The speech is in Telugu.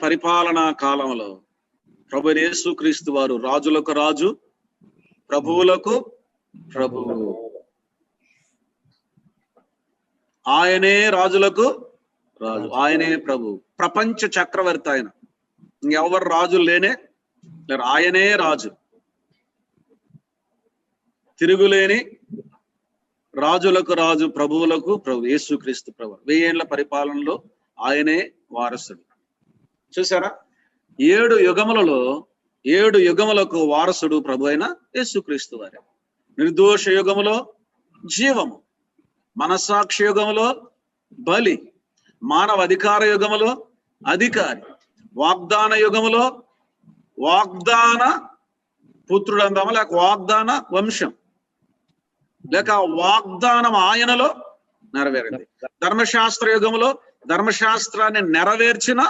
పరిపాలనా కాలంలో ప్రభు యేసుక్రీస్తు వారు రాజులకు రాజు, ప్రభువులకు ప్రభువు. ఆయనే రాజులకు రాజు, ఆయనే ప్రభు, ప్రపంచ చక్రవర్తి ఆయన. ఇంకెవరు రాజులు లేరు, ఆయనే రాజు, తిరుగులేని రాజులకు రాజు, ప్రభువులకు ప్రభు, యేసుక్రీస్తు ప్రభు. 1000 ఏళ్ల పరిపాలనలో ఆయనే వారసుడు. చూసారా, 7 యుగములలో 7 యుగములకు వారసుడు ప్రభు అయిన యేసుక్రీస్తు వారే. నిర్దోష యుగములో జీవము, మనస్సాక్షి యుగములో బలి, మానవ అధికార యుగములో అధికారి, వాగ్దాన యుగములో వాగ్దాన పుత్రుడు అందామా, లేక వాగ్దాన వంశం, లేక వాగ్దానం ఆయనలో నెరవేరింది. ధర్మశాస్త్ర యుగములో ధర్మశాస్త్రాన్ని నెరవేర్చిన